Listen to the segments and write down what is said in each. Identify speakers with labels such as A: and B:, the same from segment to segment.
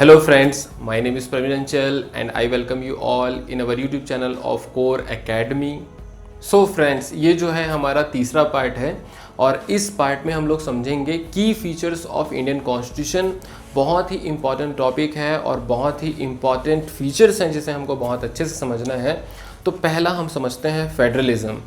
A: Hello friends, my name is Praveen Anchal and I welcome you all in our YouTube channel of Core Academy. So friends, ये जो है हमारा तीसरा part है और इस पार्ट में हम लोग समझेंगे की फीचर्स ऑफ इंडियन कॉन्स्टिट्यूशन। बहुत ही इम्पॉर्टेंट टॉपिक है और बहुत ही इम्पॉर्टेंट फीचर्स हैं जिसे हमको बहुत अच्छे से समझना है। तो पहला हम समझते हैं फेडरलिज्म।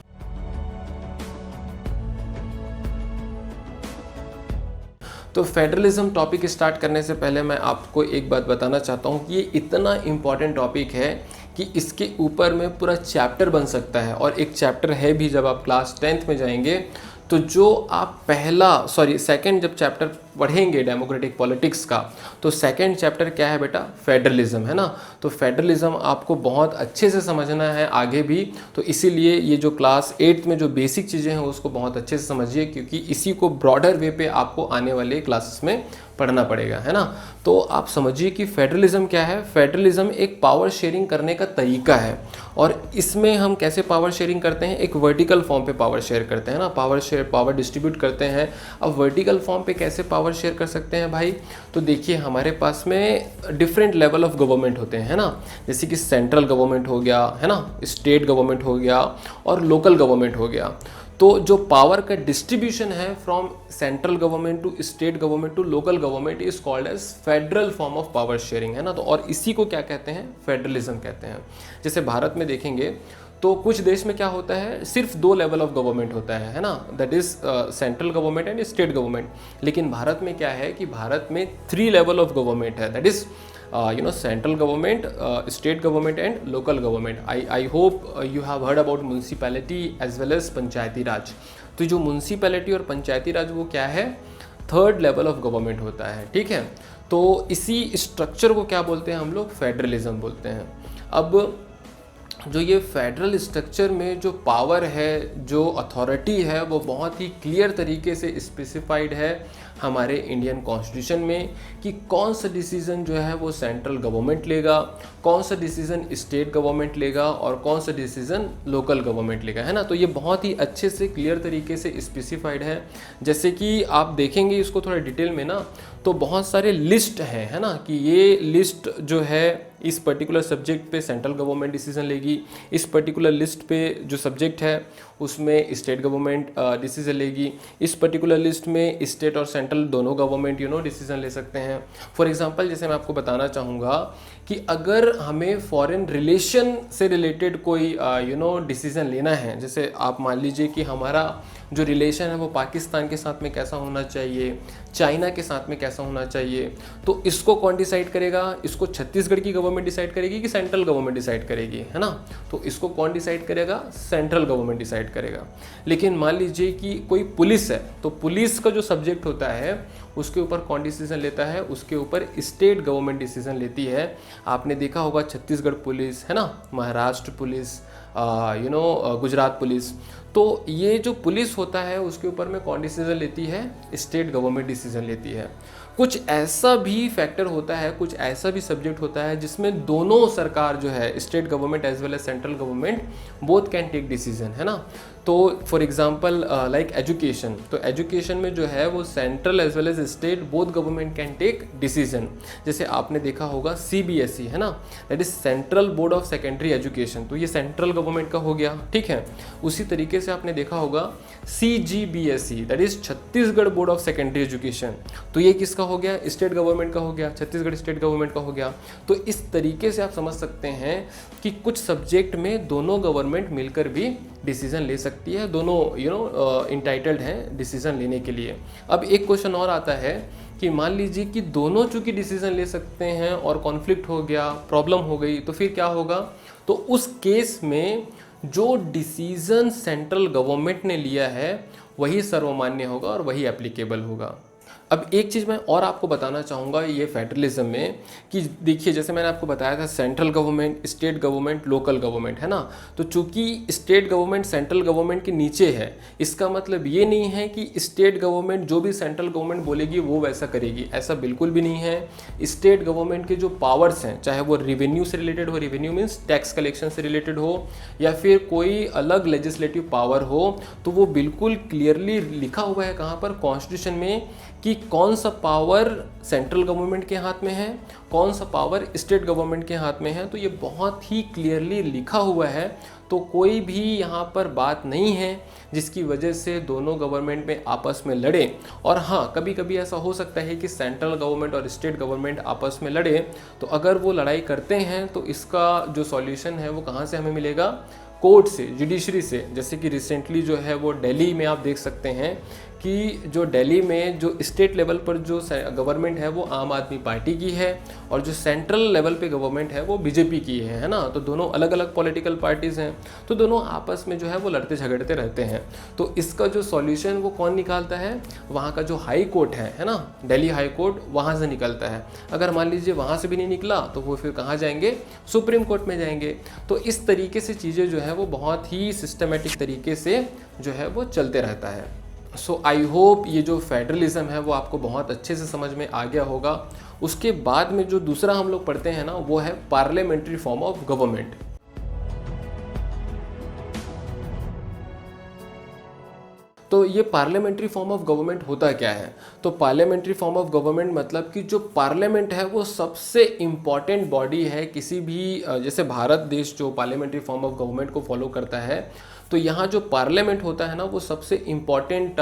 A: तो फेडरलिज्म टॉपिक स्टार्ट करने से पहले मैं आपको एक बात बताना चाहता हूँ कि ये इतना इम्पॉर्टेंट टॉपिक है कि इसके ऊपर में पूरा चैप्टर बन सकता है और एक चैप्टर है भी। जब आप क्लास 10th में जाएंगे तो जो आप सेकंड जब चैप्टर पढ़ेंगे डेमोक्रेटिक पॉलिटिक्स का, तो सेकंड चैप्टर क्या है बेटा? फेडरलिज्म है ना। तो फेडरलिज्म आपको बहुत अच्छे से समझना है आगे भी, तो इसीलिए ये जो क्लास 8th में जो बेसिक चीज़ें हैं उसको बहुत अच्छे से समझिए, क्योंकि इसी को ब्रॉडर वे पे आपको आने वाले क्लासेस में पढ़ना पड़ेगा, है ना। तो आप समझिए कि फेडरलिज्म क्या है। फेडरलिज्म एक पावर शेयरिंग करने का तरीका है और इसमें हम कैसे पावर शेयरिंग करते हैं? एक वर्टिकल फॉर्म पे पावर शेयर करते हैं ना, पावर डिस्ट्रीब्यूट करते हैं। अब वर्टिकल फॉर्म पे कैसे पावर शेयर कर सकते हैं भाई? तो देखिए हमारे पास में डिफरेंट लेवल ऑफ गवर्नमेंट होते हैं, है ना। जैसे कि सेंट्रल गवर्नमेंट हो गया, है ना, स्टेट गवर्नमेंट हो गया और लोकल गवर्नमेंट हो गया। तो जो पावर का डिस्ट्रीब्यूशन है from central government to state government to local government is called as federal form of power sharing, है ना। तो और इसी को क्या कहते हैं? फेडरलिज्म कहते हैं। जैसे भारत में देखेंगे तो कुछ देश में क्या होता है, सिर्फ 2 लेवल ऑफ गवर्नमेंट होता है ना, that is central government and state government. लेकिन भारत में क्या है कि भारत में 3 लेवल ऑफ गवर्नमेंट है, that is central government, state government and local government. I hope you have heard about municipality as well as Panchayati Raj. तो जो म्यूनसिपैलिटी और पंचायती राज वो क्या है? 3rd लेवल ऑफ गवर्नमेंट होता है, ठीक है। तो इसी स्ट्रक्चर को क्या बोलते हैं हम लोग? फेडरलिज्म बोलते हैं। अब जो ये फेडरल स्ट्रक्चर में जो पावर है, जो अथॉरिटी है, वो बहुत ही क्लियर तरीके से स्पेसिफाइड है हमारे इंडियन कॉन्स्टिट्यूशन में कि कौन सा डिसीजन जो है वो सेंट्रल गवर्नमेंट लेगा, कौन सा डिसीजन स्टेट गवर्नमेंट लेगा और कौन सा डिसीजन लोकल गवर्नमेंट लेगा, है ना। तो ये बहुत ही अच्छे से क्लियर तरीके से स्पेसिफाइड है। जैसे कि आप देखेंगे इसको थोड़ा डिटेल में ना, तो बहुत सारे लिस्ट हैं, है ना, कि ये लिस्ट जो है इस पर्टिकुलर सब्जेक्ट पे सेंट्रल गवर्नमेंट डिसीजन लेगी, इस पर्टिकुलर लिस्ट पे जो सब्जेक्ट है उसमें स्टेट गवर्नमेंट डिसीजन लेगी, इस पर्टिकुलर लिस्ट में स्टेट और सेंट्रल दोनों गवर्नमेंट डिसीजन ले सकते हैं। फॉर एग्जांपल जैसे मैं आपको बताना चाहूँगा कि अगर हमें फॉरेन रिलेशन से रिलेटेड कोई डिसीजन लेना है, जैसे आप मान लीजिए कि हमारा जो रिलेशन है वो पाकिस्तान के साथ में कैसा होना चाहिए, चाइना के साथ में कैसा होना चाहिए, तो इसको कौन डिसाइड करेगा? इसको छत्तीसगढ़ की गवर्नमेंट डिसाइड करेगी कि सेंट्रल गवर्नमेंट डिसाइड करेगी, है ना। तो इसको कौन डिसाइड करेगा? सेंट्रल गवर्नमेंट डिसाइड करेगा। लेकिन मान लीजिए कि कोई पुलिस है, तो पुलिस का जो सब्जेक्ट होता है उसके ऊपर कौन डिसीजन लेता है? उसके ऊपर स्टेट गवर्नमेंट डिसीजन लेती है। आपने देखा होगा छत्तीसगढ़ पुलिस, है ना, महाराष्ट्र पुलिस, गुजरात पुलिस। तो ये जो पुलिस होता है उसके ऊपर में कौन डिसीजन लेती है? स्टेट गवर्नमेंट डिसीजन लेती है। कुछ ऐसा भी फैक्टर होता है, कुछ ऐसा भी सब्जेक्ट होता है जिसमें दोनों सरकार जो है, state government as well as central government, both can take decision, है ना। तो फॉर एग्जांपल लाइक एजुकेशन, तो एजुकेशन में जो है वो central as well as state both government can take decision. जैसे आपने देखा होगा CBSE, है ना, that is central board of secondary education, तो ये सेंट्रल गवर्नमेंट का हो गया, ठीक है। उसी तरीके से आपने देखा होगा CGBSE, that is Chhattisgarh board of secondary education, तो ये किसका हो गया? स्टेट गवर्नमेंट का हो गया, छत्तीसगढ़ स्टेट गवर्नमेंट का हो गया। तो इस तरीके से आप समझ सकते हैं कि कुछ सब्जेक्ट में दोनों गवर्नमेंट मिलकर भी डिसीजन ले सकती है, दोनों इंटाइटल्ड हैं डिसीजन लेने के लिए। अब एक क्वेश्चन और आता है कि मान लीजिए कि दोनों चूंकि डिसीजन ले सकते हैं और कॉन्फ्लिक्ट हो गया, प्रॉब्लम हो गई, तो फिर क्या होगा? तो उस केस में जो डिसीजन सेंट्रल गवर्नमेंट ने लिया है वही सर्वमान्य होगा और वही एप्लीकेबल होगा। अब एक चीज़ मैं और आपको बताना चाहूँगा ये फेडरलिज्म में कि देखिए जैसे मैंने आपको बताया था central government, state government, local government, है ना। तो चूंकि स्टेट गवर्नमेंट सेंट्रल गवर्नमेंट के नीचे है, इसका मतलब ये नहीं है कि स्टेट गवर्नमेंट जो भी सेंट्रल गवर्नमेंट बोलेगी वो वैसा करेगी, ऐसा बिल्कुल भी नहीं है। स्टेट गवर्नमेंट के जो पावर्स हैं, चाहे वो रेवेन्यू से रिलेटेड हो, रेवेन्यू मीन्स टैक्स कलेक्शन से रिलेटेड हो, या फिर कोई अलग लेजिस्लेटिव पावर हो, तो वो बिल्कुल क्लियरली लिखा हुआ है कहाँ पर? कॉन्स्टिट्यूशन में, कि कौन सा पावर सेंट्रल गवर्नमेंट के हाथ में है, कौन सा पावर स्टेट गवर्नमेंट के हाथ में है। तो ये बहुत ही क्लियरली लिखा हुआ है, तो कोई भी यहाँ पर बात नहीं है जिसकी वजह से दोनों गवर्नमेंट में आपस में लड़े। और हाँ, कभी कभी ऐसा हो सकता है कि सेंट्रल गवर्नमेंट और स्टेट गवर्नमेंट आपस में लड़े, तो अगर वो लड़ाई करते हैं तो इसका जो सॉल्यूशन है वो कहाँ से हमें मिलेगा, कोर्ट से, जुडिशरी से। जैसे कि रिसेंटली जो है वो दिल्ली में आप देख सकते हैं कि जो दिल्ली में जो स्टेट लेवल पर जो गवर्नमेंट है वो आम आदमी पार्टी की है और जो सेंट्रल लेवल पे गवर्नमेंट है वो बीजेपी की है ना। तो दोनों अलग अलग पॉलिटिकल पार्टीज़ हैं, तो दोनों आपस में जो है वो लड़ते झगड़ते रहते हैं। तो इसका जो सॉल्यूशन वो कौन निकालता है, वहाँ का जो हाई कोर्ट है ना, दिल्ली हाई कोर्ट, वहाँ से निकलता है। अगर मान लीजिए वहाँ से भी नहीं निकला तो वो फिर कहाँ जाएंगे, सुप्रीम कोर्ट में जाएंगे। तो इस तरीके से चीज़ें जो है वो बहुत ही सिस्टमेटिक तरीके से जो है वो चलते रहता है। सो आई होप ये जो फेडरलिज्म है वो आपको बहुत अच्छे से समझ में आ गया होगा। उसके बाद में जो दूसरा हम लोग पढ़ते हैं ना, वो है पार्लियामेंट्री फॉर्म ऑफ गवर्नमेंट। तो ये पार्लियामेंट्री फॉर्म ऑफ गवर्नमेंट होता क्या है? तो पार्लियामेंट्री फॉर्म ऑफ गवर्नमेंट मतलब कि जो पार्लियामेंट है वो सबसे इम्पॉर्टेंट बॉडी है किसी भी, जैसे भारत देश जो पार्लियामेंट्री फॉर्म ऑफ गवर्नमेंट को फॉलो करता है, तो यहाँ जो पार्लियामेंट होता है ना वो सबसे इम्पॉर्टेंट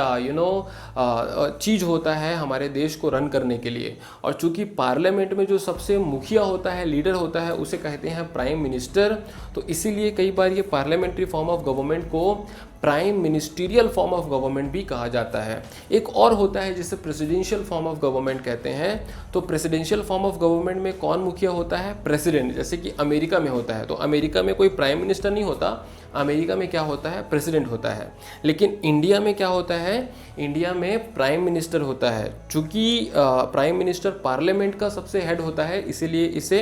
A: चीज़ होता है हमारे देश को रन करने के लिए। और चूंकि पार्लियामेंट में जो सबसे मुखिया होता है, लीडर होता है, उसे कहते हैं प्राइम मिनिस्टर। तो इसीलिए कई बार ये पार्लियामेंट्री फॉर्म ऑफ गवर्नमेंट को prime ministerial form of government भी कहा जाता है। एक और होता है जिसे प्रेसिडेंशियल फॉर्म ऑफ गवर्नमेंट कहते हैं। तो प्रेसिडेंशियल फॉर्म ऑफ गवर्नमेंट में कौन मुखिया होता है, प्रेसिडेंट, जैसे कि अमेरिका में होता है। तो अमेरिका में कोई प्राइम मिनिस्टर नहीं होता, अमेरिका में क्या होता है, प्रेसिडेंट होता है। लेकिन इंडिया में क्या होता है, इंडिया में प्राइम मिनिस्टर होता है। चूँकि प्राइम मिनिस्टर पार्लियामेंट का सबसे हेड होता है, इसीलिए इसे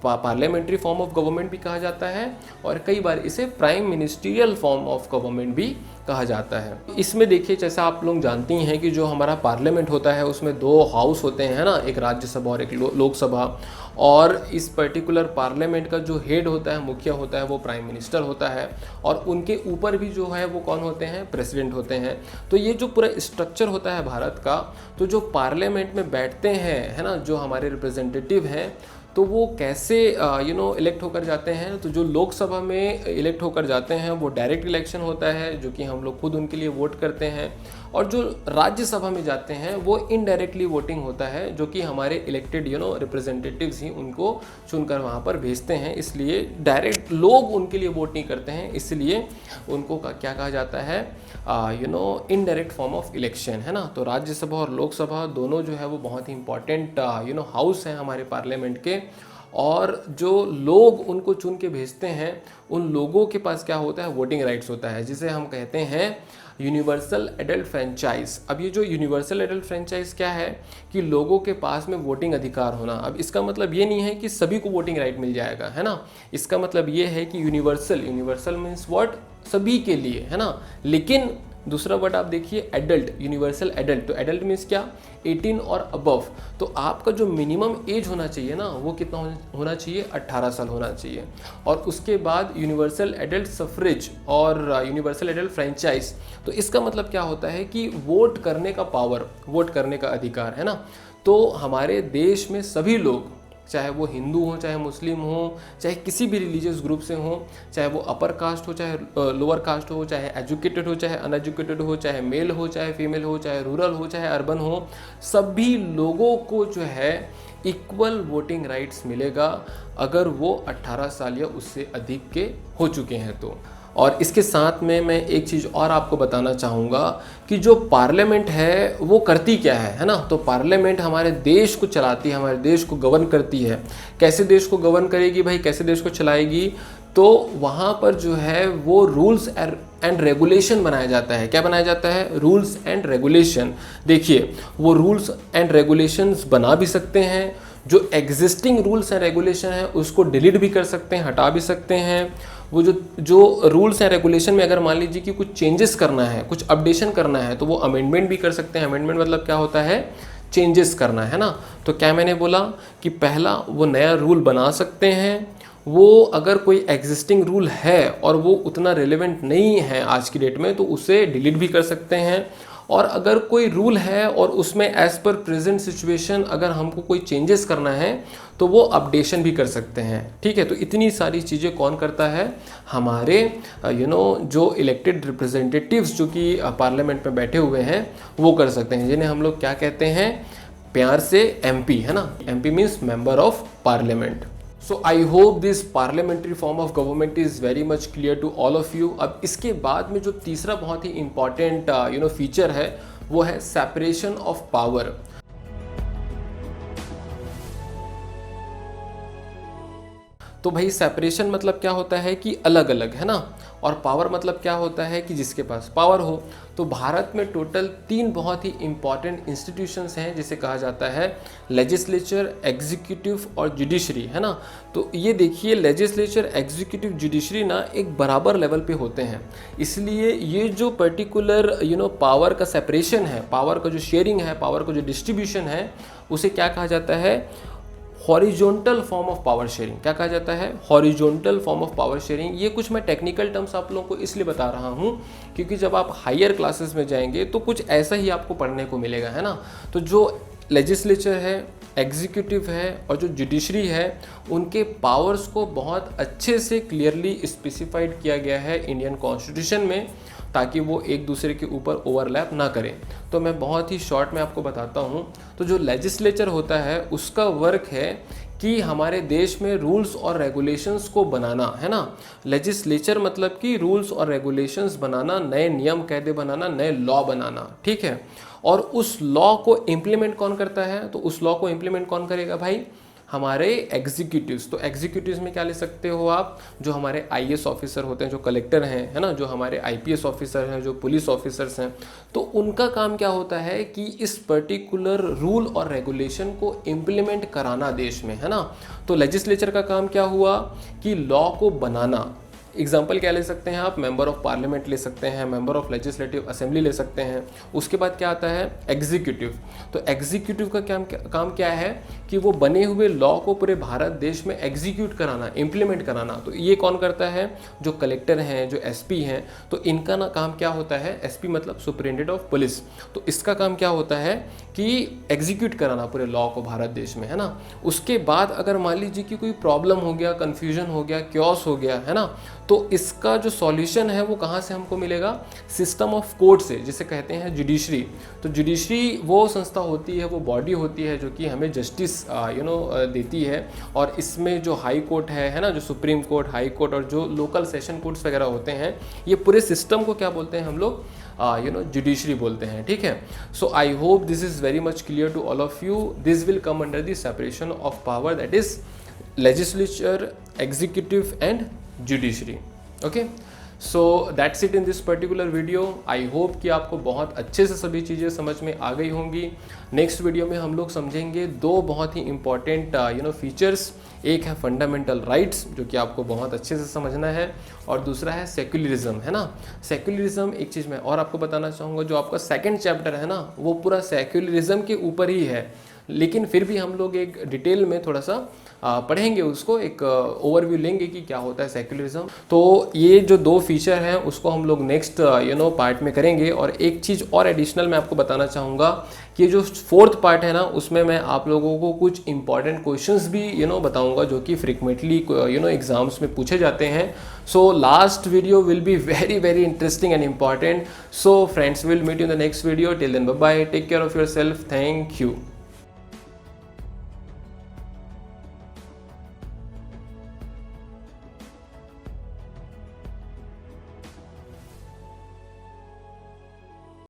A: पार्लियामेंट्री फॉर्म ऑफ गवर्नमेंट भी कहा जाता है और कई बार इसे prime ministerial form of government भी कहा जाता है। इसमें देखिए, जैसा आप लोग जानती हैं कि जो हमारा पार्लियामेंट होता है उसमें दो हाउस होते हैं ना, एक राज्यसभा और एक लोकसभा। और इस पर्टिकुलर पार्लियामेंट का जो हेड होता है, मुखिया होता है, वो प्राइम मिनिस्टर होता है और उनके ऊपर भी जो है वो कौन होते हैं, प्रेसिडेंट होते हैं। तो ये जो पूरा स्ट्रक्चर होता है भारत का, तो जो पार्लियामेंट में बैठते हैं है ना, जो हमारे रिप्रेजेंटेटिव हैं, तो वो कैसे इलेक्ट होकर जाते हैं। तो जो लोकसभा में इलेक्ट होकर जाते हैं वो डायरेक्ट इलेक्शन होता है, जो कि हम लोग खुद उनके लिए वोट करते हैं। और जो राज्यसभा में जाते हैं वो इनडायरेक्टली वोटिंग होता है, जो कि हमारे इलेक्टेड रिप्रेजेंटेटिव्स ही उनको चुनकर वहाँ पर भेजते हैं। इसलिए डायरेक्ट लोग उनके लिए वोट नहीं करते हैं, इसलिए उनको क्या कहा जाता है, इनडायरेक्ट फॉर्म ऑफ इलेक्शन, है ना। तो राज्यसभा और लोकसभा दोनों जो है वो बहुत ही इंपॉर्टेंट हाउस हैं हमारे पार्लियामेंट के। और जो लोग उनको चुन के भेजते हैं, उन लोगों के पास क्या होता है, वोटिंग राइट्स होता है, जिसे हम कहते हैं यूनिवर्सल एडल्ट फ्रेंचाइज। अब ये जो यूनिवर्सल एडल्ट फ्रेंचाइज क्या है कि लोगों के पास में वोटिंग अधिकार होना। अब इसका मतलब ये नहीं है कि सभी को वोटिंग राइट मिल जाएगा, है ना। इसका मतलब ये है कि यूनिवर्सल मीन्स व्हाट, सभी के लिए, है ना। लेकिन दूसरा वर्ड आप देखिए, एडल्ट, यूनिवर्सल एडल्ट। तो एडल्ट मीन्स क्या, 18 और अबव। तो आपका जो मिनिमम एज होना चाहिए ना, वो कितना होना चाहिए, 18 साल होना चाहिए। और उसके बाद यूनिवर्सल एडल्ट सफ्रेज और यूनिवर्सल एडल्ट फ्रेंचाइज। तो इसका मतलब क्या होता है कि वोट करने का पावर, वोट करने का अधिकार, है ना। तो हमारे देश में सभी लोग, चाहे वो हिंदू हो, चाहे मुस्लिम हो, चाहे किसी भी रिलीजियस ग्रुप से हो, चाहे वो अपर कास्ट हो, चाहे लोअर कास्ट हो, चाहे एजुकेटेड हो, चाहे अनएजुकेटेड हो, चाहे मेल हो, चाहे फीमेल हो, चाहे रूरल हो, चाहे अर्बन हो, सभी लोगों को जो है इक्वल वोटिंग राइट्स मिलेगा अगर वो 18 साल या उससे अधिक के हो चुके हैं तो। और इसके साथ में मैं एक चीज़ और आपको बताना चाहूँगा कि जो पार्लियामेंट है वो करती क्या है ना। तो पार्लियामेंट हमारे देश को चलाती है, हमारे देश को गवर्न करती है। कैसे देश को गवर्न करेगी भाई, कैसे देश को चलाएगी, तो वहाँ पर जो है वो रूल्स एंड रेगुलेशन बनाया जाता है। क्या बनाया जाता है, रूल्स एंड रेगुलेशन। देखिए, वो रूल्स एंड रेगुलेशंस बना भी सकते हैं, जो एग्जिस्टिंग रूल्स एंड रेगुलेशन है उसको डिलीट भी कर सकते हैं, हटा भी सकते हैं। वो जो रूल्स एंड रेगुलेशन में अगर मान लीजिए कि कुछ चेंजेस करना है, कुछ अपडेशन करना है, तो वो अमेंडमेंट भी कर सकते हैं। अमेंडमेंट मतलब क्या होता है, चेंजेस करना, है ना। तो क्या मैंने बोला कि पहला वो नया रूल बना सकते हैं। वो अगर कोई एग्जिस्टिंग रूल है और वो उतना रेलेवेंट नहीं है आज की डेट में, तो उसे डिलीट भी कर सकते हैं। और अगर कोई रूल है और उसमें एज पर प्रेजेंट सिचुएशन अगर हमको कोई चेंजेस करना है तो वो अपडेशन भी कर सकते हैं। ठीक है, तो इतनी सारी चीज़ें कौन करता है, हमारे जो इलेक्टेड रिप्रेजेंटेटिव्स जो कि पार्लियामेंट में बैठे हुए हैं वो कर सकते हैं, जिन्हें हम लोग क्या कहते हैं प्यार से एमपी, है ना। MP means member of parliament. So I hope this parliamentary form of government is very much clear to all of you. अब इसके बाद में जो तीसरा बहुत ही इंपॉर्टेंट फीचर है वो है सेपरेशन ऑफ पावर। तो भाई सेपरेशन मतलब क्या होता है कि अलग अलग, है ना, और पावर मतलब क्या होता है कि जिसके पास पावर हो। तो भारत में टोटल 3 बहुत ही इंपॉर्टेंट इंस्टीट्यूशंस हैं जिसे कहा जाता है लेजिस्लेचर, एग्जीक्यूटिव और जुडिशरी, है ना। तो ये देखिए लेजिस्लेचर, एग्जीक्यूटिव, जुडिशरी ना एक बराबर लेवल पे होते हैं, इसलिए ये जो पर्टिकुलर पावर का सेपरेशन है, पावर का जो शेयरिंग है, पावर का जो डिस्ट्रीब्यूशन है, उसे क्या कहा जाता है, horizontal form of power sharing. क्या कहा जाता है, horizontal form of power sharing. ये कुछ मैं टेक्निकल टर्म्स आप लोगों को इसलिए बता रहा हूँ क्योंकि जब आप हायर क्लासेस में जाएंगे तो कुछ ऐसा ही आपको पढ़ने को मिलेगा, है ना। तो जो लेजिस्लेचर है, एग्जीक्यूटिव है और जो जुडिशरी है, उनके पावर्स को बहुत अच्छे से क्लियरली स्पेसिफाइड किया गया है इंडियन कॉन्स्टिट्यूशन में, ताकि वो एक दूसरे के ऊपर ओवरलैप ना करें। तो मैं बहुत ही शॉर्ट में आपको बताता हूँ। तो जो लेजिस्लेचर होता है उसका वर्क है कि हमारे देश में रूल्स और रेगुलेशंस को बनाना, है ना। लेजिस्लेचर मतलब कि रूल्स और रेगुलेशंस बनाना, नए नियम कायदे बनाना, नए लॉ बनाना, ठीक है। और उस लॉ को इम्प्लीमेंट कौन करता है, तो उस लॉ को इम्प्लीमेंट कौन करेगा भाई, हमारे एग्जीक्यूटिव्स। तो एग्जीक्यूटिव्स में क्या ले सकते हो आप, जो हमारे आईएएस ऑफिसर होते हैं, जो कलेक्टर हैं, है ना, जो हमारे आईपीएस ऑफिसर हैं, जो पुलिस ऑफिसर्स हैं। तो उनका काम क्या होता है कि इस पर्टिकुलर रूल और रेगुलेशन को इम्प्लीमेंट कराना देश में, है ना। तो लेजिस्लेचर का काम क्या हुआ कि लॉ को बनाना। एग्जाम्पल क्या ले सकते हैं आप, मेंबर ऑफ पार्लियामेंट ले सकते हैं, मेंबर ऑफ लेजिस्लेटिव असेंबली ले सकते हैं। उसके बाद क्या आता है, एग्जीक्यूटिव। तो एग्जीक्यूटिव का काम क्या है कि वो बने हुए लॉ को पूरे भारत देश में एग्जीक्यूट कराना, इम्प्लीमेंट कराना। तो ये कौन करता है, जो कलेक्टर हैं, जो एसपी हैं। तो इनका ना काम क्या होता है, एसपी मतलब सुपरिटेंडेंट ऑफ पुलिस। तो इसका काम क्या होता है कि एग्जीक्यूट कराना पूरे लॉ को भारत देश में, है ना। उसके बाद अगर मान लीजिए कि कोई प्रॉब्लम हो गया, कन्फ्यूजन हो गया, क्योस हो गया, है ना, तो इसका जो सॉल्यूशन है वो कहाँ से हमको मिलेगा, सिस्टम ऑफ कोर्ट से, जिसे कहते हैं जुडिशरी। तो जुडिशरी वो संस्था होती है, वो बॉडी होती है जो कि हमें जस्टिस देती है। और इसमें जो हाई कोर्ट है ना, जो सुप्रीम कोर्ट, हाई कोर्ट और जो लोकल सेशन कोर्ट्स वगैरह होते हैं, ये पूरे सिस्टम को क्या बोलते हैं हम लोग, जुडिशरी बोलते हैं, ठीक है। So I hope this is very much clear to all of you. This will come under the separation of power, that is legislature, executive and judiciary. Okay, so that's it in this particular video. I hope कि आपको बहुत अच्छे से सभी चीज़ें समझ में आ गई होंगी। नेक्स्ट वीडियो में हम लोग समझेंगे 2 बहुत ही इंपॉर्टेंट फीचर्स। एक है फंडामेंटल राइट्स, जो कि आपको बहुत अच्छे से समझना है, और दूसरा है सेक्युलरिज्म, है ना। सेक्युलरिज्म, एक चीज़ मैं और आपको बताना चाहूँगा, जो आपका सेकंड चैप्टर है ना, वो पूरा सेक्युलरिज्म के ऊपर ही है, लेकिन फिर भी हम लोग एक डिटेल में थोड़ा सा पढ़ेंगे उसको, एक ओवरव्यू लेंगे कि क्या होता है सेक्युलरिज्म। तो ये जो 2 फीचर हैं उसको हम लोग नेक्स्ट पार्ट में करेंगे। और एक चीज़ और एडिशनल मैं आपको बताना चाहूँगा कि जो 4th पार्ट है ना, उसमें मैं आप लोगों को कुछ इंपॉर्टेंट क्वेश्चंस भी बताऊँगा जो कि फ्रिक्वेंटली एग्जाम्स में पूछे जाते हैं। So last video will be very very interesting and important. So friends, will meet you in the next video. Till then bye bye, take care of your self, thank you.